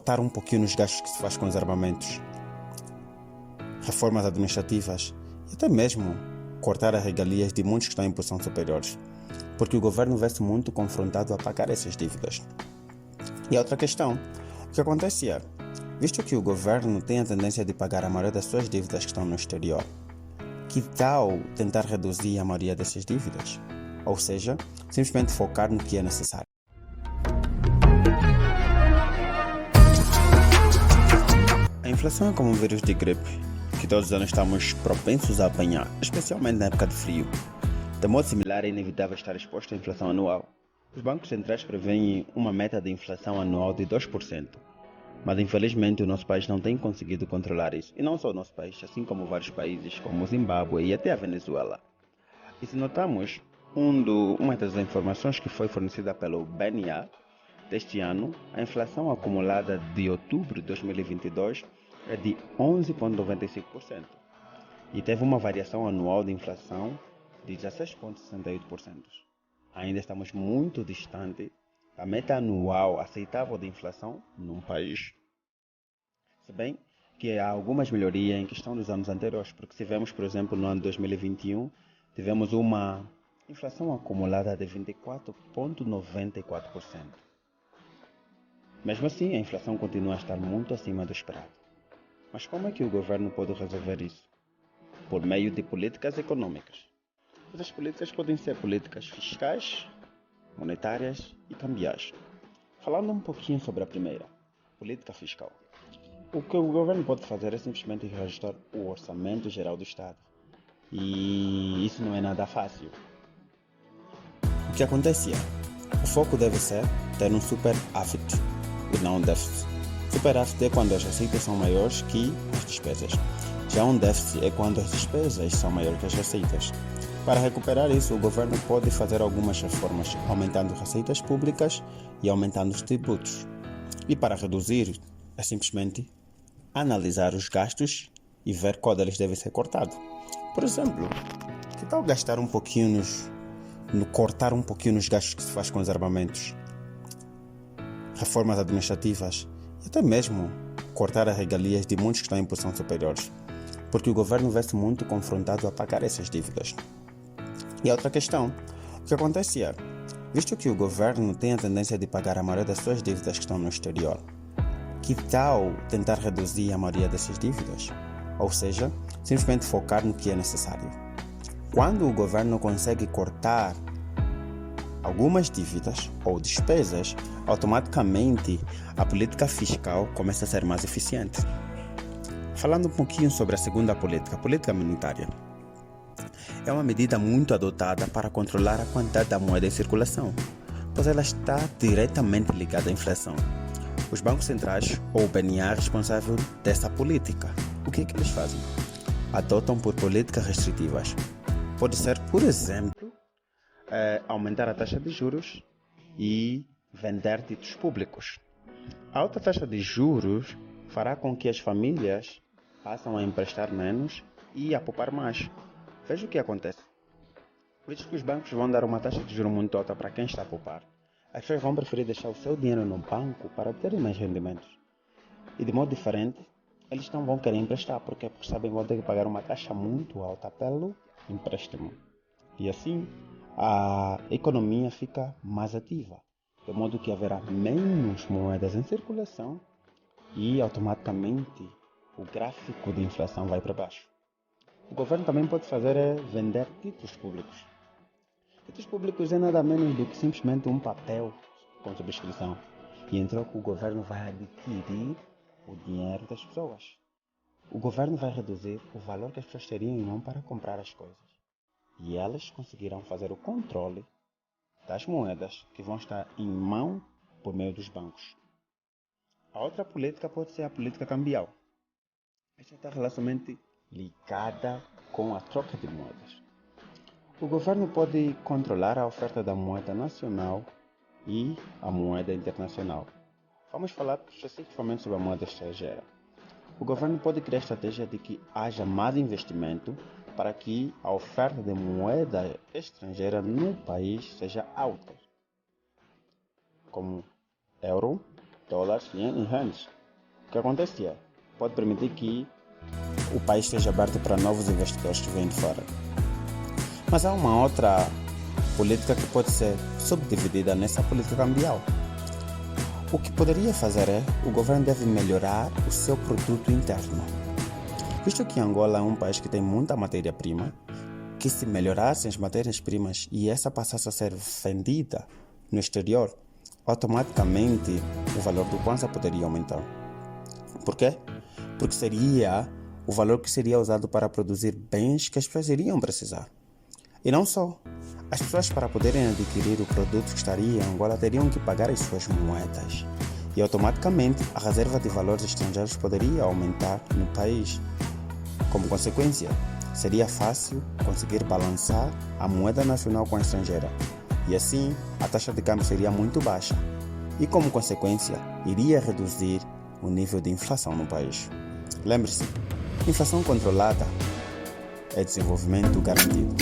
cortar um pouquinho nos gastos que se faz com os armamentos, reformas administrativas e até mesmo cortar as regalias de muitos que estão em posição superiores, porque o governo vê-se muito confrontado a pagar essas dívidas. E a outra questão, o que acontece é, visto que o governo tem a tendência de pagar a maioria das suas dívidas que estão no exterior, que tal tentar reduzir a maioria dessas dívidas? Ou seja, simplesmente focar no que é necessário. A inflação é como um vírus de gripe, que todos os anos estamos propensos a apanhar, especialmente na época de frio. De modo similar, é inevitável estar exposto à inflação anual. Os bancos centrais preveem uma meta de inflação anual de 2%, mas infelizmente o nosso país não tem conseguido controlar isso. E não só o nosso país, assim como vários países como o Zimbábue e até a Venezuela. E se notamos, uma das informações que foi fornecida pelo BNA deste ano, a inflação acumulada de outubro de 2022 é de 11,95% e teve uma variação anual de inflação de 16,68%. Ainda estamos muito distante da meta anual aceitável de inflação num país. Se bem que há algumas melhorias em questão dos anos anteriores, porque se vemos, por exemplo, no ano 2021, tivemos uma inflação acumulada de 24,94%. Mesmo assim, a inflação continua a estar muito acima do esperado. Mas como é que o governo pode resolver isso? Por meio de políticas econômicas. Essas políticas podem ser políticas fiscais, monetárias e cambiais. Falando um pouquinho sobre a primeira, política fiscal. O que o governo pode fazer é simplesmente reajustar o orçamento geral do Estado. E isso não é nada fácil. O que acontece é, o foco deve ser ter um superávit e não um déficit. Superávit é quando as receitas são maiores que as despesas. Já um déficit é quando as despesas são maiores que as receitas. Para recuperar isso, o governo pode fazer algumas reformas, aumentando receitas públicas e aumentando os tributos. E para reduzir, é simplesmente analisar os gastos e ver qual deles deve ser cortado. Por exemplo, que tal gastar um pouquinho cortar um pouquinho nos gastos que se faz com os armamentos, reformas administrativas e até mesmo cortar as regalias de muitos que estão em posição superiores, porque o governo vê-se muito confrontado a pagar essas dívidas. E a outra questão, o que acontece é, visto que o governo tem a tendência de pagar a maioria das suas dívidas que estão no exterior, que tal tentar reduzir a maioria dessas dívidas? Ou seja, simplesmente focar no que é necessário. Quando o governo consegue cortar algumas dívidas ou despesas, automaticamente a política fiscal começa a ser mais eficiente. Falando um pouquinho sobre a segunda política, a política monetária. É uma medida muito adotada para controlar a quantidade da moeda em circulação, pois ela está diretamente ligada à inflação. Os bancos centrais, ou o BNA, é responsável dessa política. O que é que eles fazem? Adotam por políticas restritivas. Pode ser, por exemplo, aumentar a taxa de juros e vender títulos públicos. A alta taxa de juros fará com que as famílias passem a emprestar menos e a poupar mais. Veja o que acontece. Visto que os bancos vão dar uma taxa de juros muito alta para quem está a poupar, as pessoas vão preferir deixar o seu dinheiro no banco para obterem mais rendimentos. E de modo diferente, eles não vão querer emprestar, porque sabem que vão ter que pagar uma taxa muito alta pelo empréstimo. E assim, a economia fica mais ativa, de modo que haverá menos moedas em circulação e automaticamente o gráfico de inflação vai para baixo. O governo também pode fazer é vender títulos públicos. Títulos públicos é nada menos do que simplesmente um papel com subscrição. E em troca o governo vai adquirir o dinheiro das pessoas. O governo vai reduzir o valor que as pessoas teriam em mão para comprar as coisas. E elas conseguirão fazer o controle das moedas que vão estar em mão por meio dos bancos. A outra política pode ser a política cambial. Esta está relativamente ligada com a troca de moedas. O governo pode controlar a oferta da moeda nacional e a moeda internacional. Vamos falar especificamente sobre a moeda estrangeira. O governo pode criar a estratégia de que haja mais investimento para que a oferta de moeda estrangeira no país seja alta, como euro, dólares em rands. O que acontece pode permitir que o país esteja aberto para novos investidores que vêm de fora. Mas há uma outra política que pode ser subdividida nessa política cambial. O que poderia fazer o governo deve melhorar o seu produto interno. Visto que Angola é um país que tem muita matéria-prima, que se melhorassem as matérias-primas e essa passasse a ser vendida no exterior, automaticamente o valor do Kwanza poderia aumentar. Por quê? Porque seria o valor que seria usado para produzir bens que as pessoas iriam precisar. E não só. As pessoas, para poderem adquirir o produto que estaria em Angola, teriam que pagar as suas moedas. E automaticamente a reserva de valores estrangeiros poderia aumentar no país. Como consequência, seria fácil conseguir balançar a moeda nacional com a estrangeira. E assim, a taxa de câmbio seria muito baixa. E como consequência, iria reduzir o nível de inflação no país. Lembre-se, inflação controlada é desenvolvimento garantido.